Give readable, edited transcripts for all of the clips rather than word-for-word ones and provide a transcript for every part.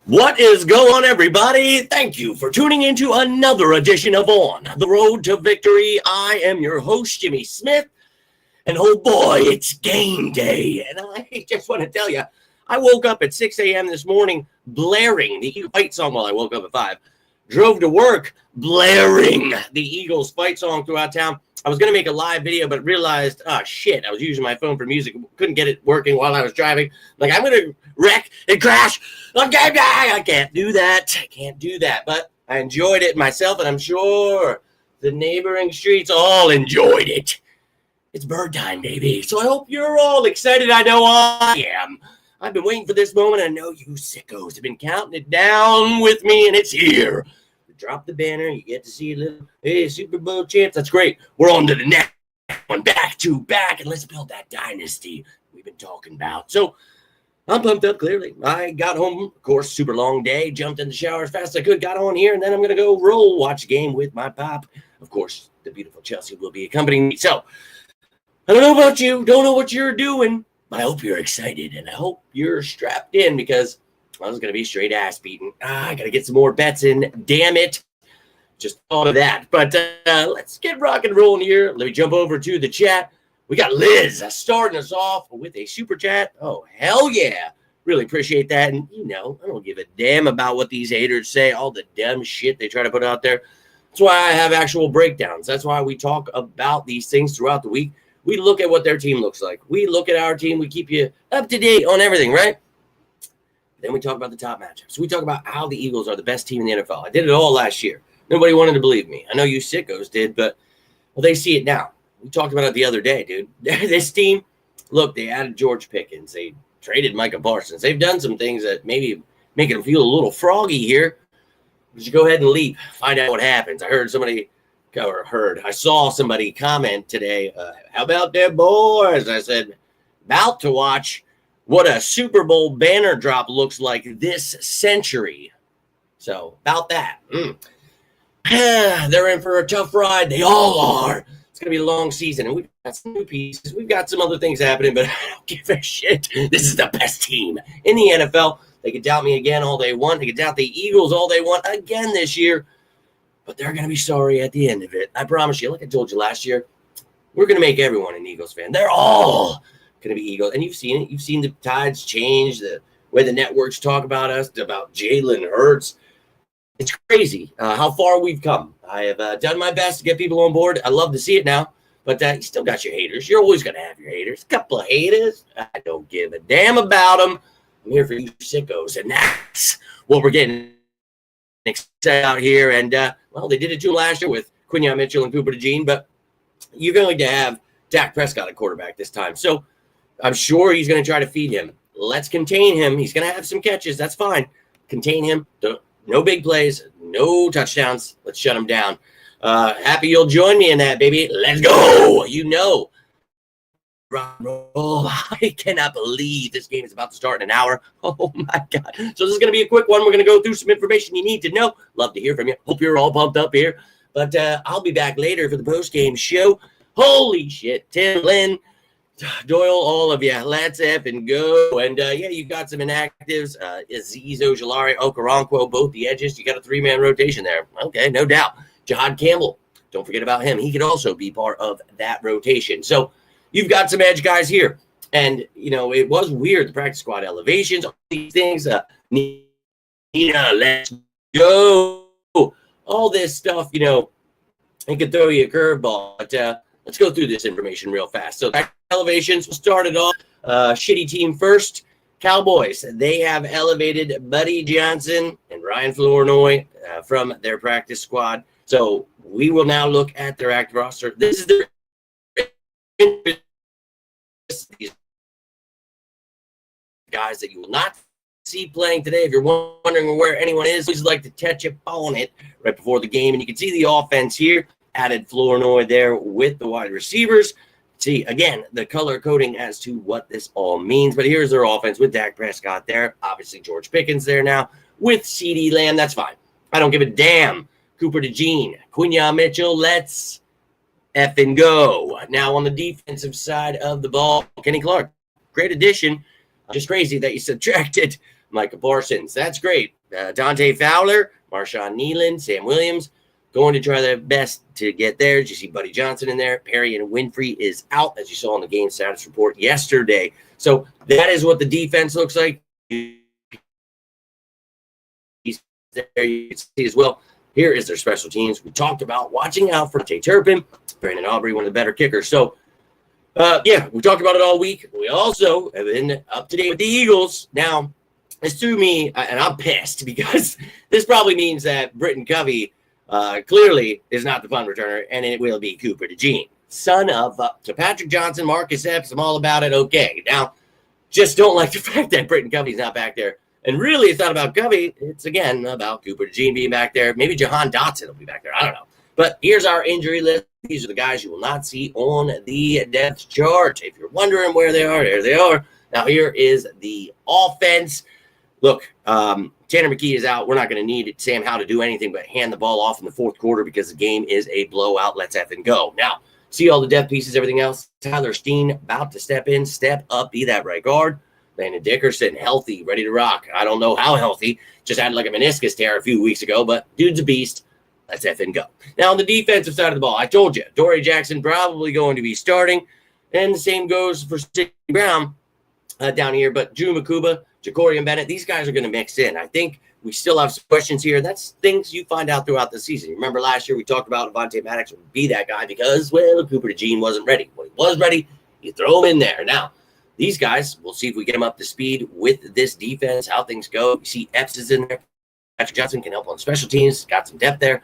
What is going on, everybody? Thank you for tuning into another edition of On the Road to Victory. I am your host, Jimmy Smith, and oh boy, it's game day. And I just want to tell you, I woke up at 6 a.m. this morning blaring the Eagles fight song. Well, I woke up at 5. Drove to work blaring the Eagles fight song throughout town. I was going to make a live video, but realized, oh, shit, I was using my phone for music. Couldn't get it working while I was driving. Like, I'm going to wreck and crash. Okay, I can't do that. But I enjoyed it myself, and I'm sure the neighboring streets all enjoyed it. It's bird time, baby. So I hope you're all excited. I know I am. I've been waiting for this moment. I know you sickos have been counting it down with me, and it's here. Drop the banner. You get to see a little, hey, Super Bowl champs. That's great. We're on to the next one, back to back, and let's build that dynasty we've been talking about. So I'm pumped up, clearly. I got home, of course, super long day, jumped in the shower as fast as I could, got on here, and then I'm going to go watch a game with my pop. Of course, the beautiful Chelsea will be accompanying me. So I don't know about you, don't know what you're doing, but I hope you're excited, and I hope you're strapped in because I was going to be straight ass beaten. I got to get some more bets in. Damn it. Just thought of that. But let's get rock and rolling here. Let me jump over to the chat. We got Liz starting us off with a super chat. Oh, hell yeah. Really appreciate that. And, you know, I don't give a damn about what these haters say, all the dumb shit they try to put out there. That's why I have actual breakdowns. That's why we talk about these things throughout the week. We look at what their team looks like. We look at our team. We keep you up to date on everything, right? Then we talk about the top matchups. We talk about how the Eagles are the best team in the NFL. I did it all last year. Nobody wanted to believe me. I know you sickos did, but, well, they see it now. We talked about it the other day, dude. This team, look, they added George Pickens. They traded Micah Parsons. They've done some things that maybe making them feel a little froggy here. But you go ahead and leap. Find out what happens. I saw somebody comment today, how about them boys? I said, about to watch what a Super Bowl banner drop looks like this century. So, about that. They're in for a tough ride. They all are. It's going to be a long season, and we've got some new pieces. We've got some other things happening, but I don't give a shit. This is the best team in the NFL. They could doubt me again all they want. They could doubt the Eagles all they want again this year, but they're going to be sorry at the end of it. I promise you. Like I told you last year, we're going to make everyone an Eagles fan. They're all going to be Eagles, and you've seen it. You've seen the tides change, the way the networks talk about us, about Jalen Hurts. It's crazy how far we've come. I have done my best to get people on board. I love to see it now, but you still got your haters. You're always going to have your haters. A couple of haters. I don't give a damn about them. I'm here for you sickos, and that's what we're getting excited out here. And, well, they did it too last year with Quinyon Mitchell and Cooper DeJean, but you're going to have Dak Prescott at quarterback this time. So I'm sure he's going to try to feed him. Let's contain him. He's going to have some catches. That's fine. Contain him. No big plays. No touchdowns. Let's shut him down. Happy you'll join me in that, baby. Let's go. You know. Rock and roll. I cannot believe this game is about to start in an hour. Oh, my God. So this is going to be a quick one. We're going to go through some information you need to know. Love to hear from you. Hope you're all pumped up here. But I'll be back later for the post-game show. Holy shit. Tim, Lynn, Doyle, all of you, let's effing go. And, yeah, you've got some inactives. Azeez Ojulari, Okoronkwo, both the edges. You got a 3-man rotation there. Okay, no doubt. Jahad Campbell, don't forget about him. He could also be part of that rotation. So you've got some edge guys here. And, you know, it was weird, the practice squad elevations, all these things. Nina, let's go. All this stuff, you know, it could throw you a curveball. But let's go through this information real fast. So elevations, we'll start it off. Shitty team first. Cowboys, they have elevated Buddy Johnson and Ryan Flournoy from their practice squad. So we will now look at their active roster. This is their guys that you will not see playing today. If you're wondering where anyone is, please like to touch up on it right before the game. And you can see the offense here. Added Flournoy there with the wide receivers. See, again, the color coding as to what this all means. But here's their offense with Dak Prescott there. Obviously, George Pickens there now with CeeDee Lamb. That's fine. I don't give a damn. Cooper DeJean, Quinyon Mitchell, let's effing go. Now on the defensive side of the ball, Kenny Clark, great addition. Just crazy that you subtracted Micah Parsons. That's great. Dante Fowler, Marshawn Nealon, Sam Williams going to try their best to get there. Did you see Buddy Johnson in there? Perry and Winfrey is out, as you saw in the game status report yesterday. So that is what the defense looks like. There you can see as well. Here is their special teams. We talked about watching out for Tay Turpin, Brandon Aubrey, one of the better kickers. So, we talked about it all week. We also have been up to date with the Eagles. Now, this threw me, and I'm pissed because this probably means that Britton Covey clearly is not the punt returner, and it will be Cooper DeJean, son of to Patrick Johnson, Marcus Epps. I'm all about it. Okay. Now, just don't like the fact that Britton Covey's not back there. And really, it's not about Covey. It's, again, about Cooper DeJean being back there. Maybe Jahan Dotson will be back there. I don't know. But here's our injury list. These are the guys you will not see on the depth chart. If you're wondering where they are, there they are. Now, here is the offense. Look, Tanner McKee is out. We're not going to need Sam Howe to do anything but hand the ball off in the fourth quarter because the game is a blowout. Let's effing go. Now, see all the depth pieces, everything else. Tyler Steen about to step in, step up, be that right guard. Landon Dickerson, healthy, ready to rock. I don't know how healthy. Just had like a meniscus tear a few weeks ago, but dude's a beast. Let's effing go. Now, on the defensive side of the ball, I told you, Dory Jackson probably going to be starting, and the same goes for Sidney Brown down here, but Drew Makuba, Jacorian Bennett, these guys are going to mix in. I think we still have some questions here. That's things you find out throughout the season. Remember last year we talked about Avonte Maddox would be that guy because, well, Cooper DeJean wasn't ready. When he was ready, you throw him in there. Now, these guys, we'll see if we get them up to speed with this defense, how things go. You see Epps is in there. Patrick Johnson can help on special teams. Got some depth there.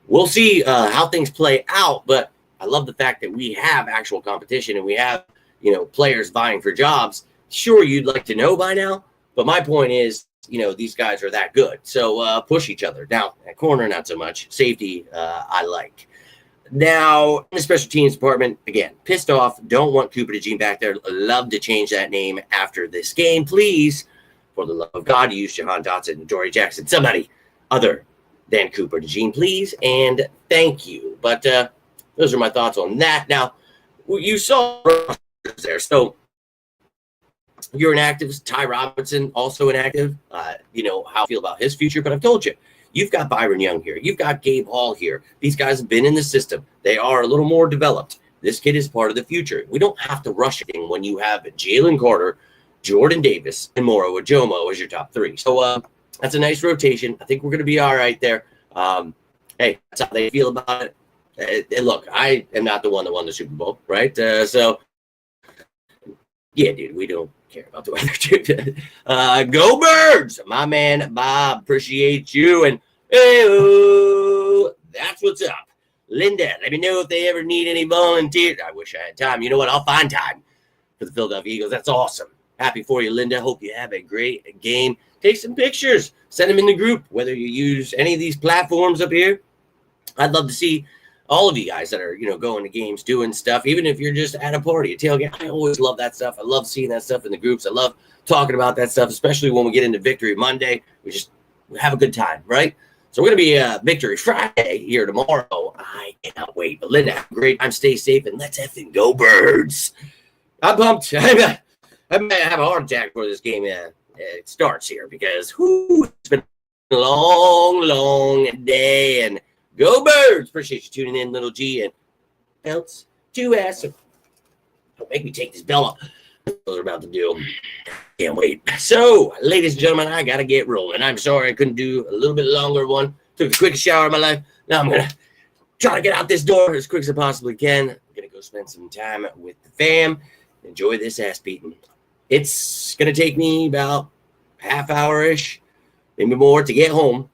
We'll see how things play out, but I love the fact that we have actual competition and we have, players vying for jobs. Sure, you'd like to know by now, but my point is, these guys are that good. So push each other. Now, at corner, not so much. Safety, I like. Now, in the special teams department, again, pissed off. Don't want Cooper DeJean back there. Love to change that name after this game. Please, for the love of God, use Jahan Dotson and Dory Jackson. Somebody other than Cooper DeJean, please, and thank you. But those are my thoughts on that. Now, you saw there. So you're inactive. Ty Robinson, also inactive. How I feel about his future, but I've told you. You've got Byron Young here. You've got Gabe Hall here. These guys have been in the system. They are a little more developed. This kid is part of the future. We don't have to rush it when you have Jalen Carter, Jordan Davis, and Moro Ajomo as your top three. So that's a nice rotation. I think we're going to be all right there. Hey, that's how they feel about it. And look, I am not the one that won the Super Bowl, right? So, yeah, dude, we don't care about the weather, dude. Go Birds! My man, Bob, appreciate you. And, hey, that's what's up. Linda, let me know if they ever need any volunteers. I wish I had time. You know what? I'll find time for the Philadelphia Eagles. That's awesome. Happy for you, Linda. Hope you have a great game. Take some pictures. Send them in the group, whether you use any of these platforms up here. I'd love to see all of you guys that are, going to games, doing stuff, even if you're just at a party, a tailgate. I always love that stuff. I love seeing that stuff in the groups. I love talking about that stuff, especially when we get into Victory Monday. We have a good time, right? So we're going to be Victory Friday here tomorrow. I cannot wait. But Linda, have a great time. Stay safe, and let's effing go Birds. I'm pumped. I might have a heart attack before this game it starts here because it's been a long, long day. And go Birds. Appreciate you tuning in, little G. And else to ask. Don't make me take this bell off. What are about to do. Can't wait. So, ladies and gentlemen, I got to get rolling. I'm sorry I couldn't do a little bit longer one. Took the quickest shower of my life. Now I'm going to try to get out this door as quick as I possibly can. I'm going to go spend some time with the fam. Enjoy this ass beating. It's going to take me about half hour-ish, maybe more, to get home.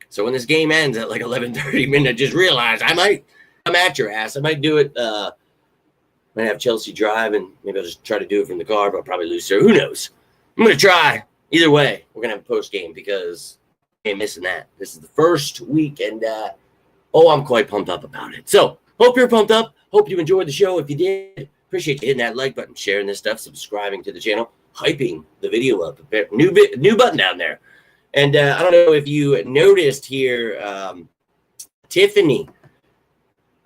So when this game ends at like 11:30, I just realized I'm at your ass. I might do it. Might have Chelsea drive, and maybe I'll just try to do it from the car, but I'll probably lose her. Who knows? I'm going to try. Either way, we're going to have a post-game because I ain't missing that. This is the first week, and I'm quite pumped up about it. So hope you're pumped up. Hope you enjoyed the show. If you did, appreciate you hitting that like button, sharing this stuff, subscribing to the channel, hyping the video up. New button down there. And I don't know if you noticed here, Tiffany,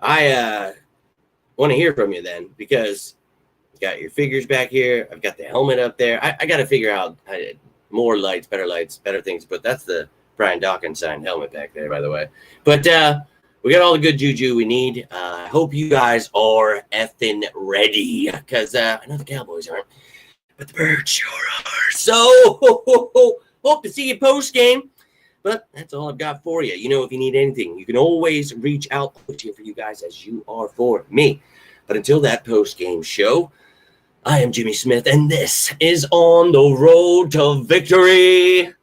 I want to hear from you then because you got your figures back here. I've got the helmet up there. I got to figure out more lights, better things. But that's the Brian Dawkins signed helmet back there, by the way. But we got all the good juju we need. I hope you guys are effing ready, because I know the Cowboys aren't, but the Birds sure are. So hope to see you post game. But that's all I've got for you. You know, if you need anything, you can always reach out. I'm here for you guys as you are for me. But until that post-game show, I am Jimmy Smith, and this is On the Road to Victory.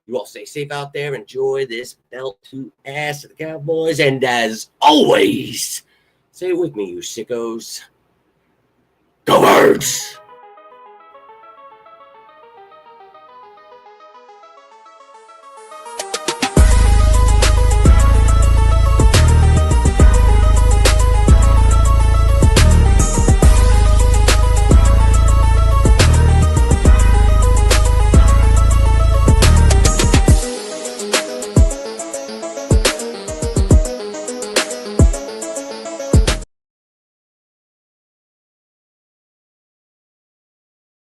You all stay safe out there. Enjoy this belt to ass of the Cowboys. And as always, say it with me, you sickos. Go Birds!